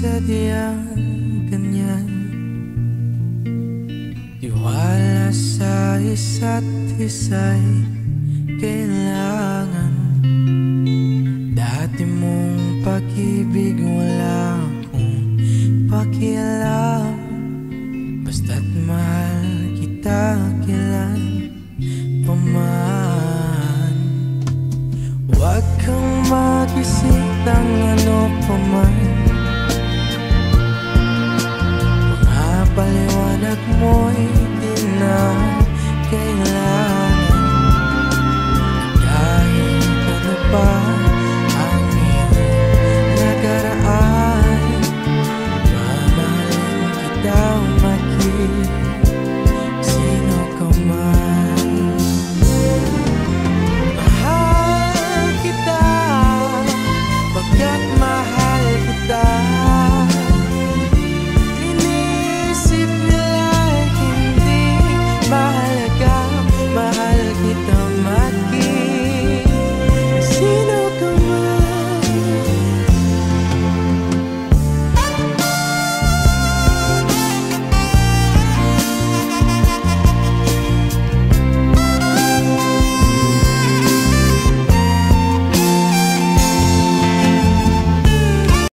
sadyang ganyan. Tiwala sa isa't isa'y kailangan. Dati mong pag-ibig wala akong pakialam. Basta't mahal kita kailan pa man. Huwag kang mag-isip ng ano pa man. Mga paliwanag mo'y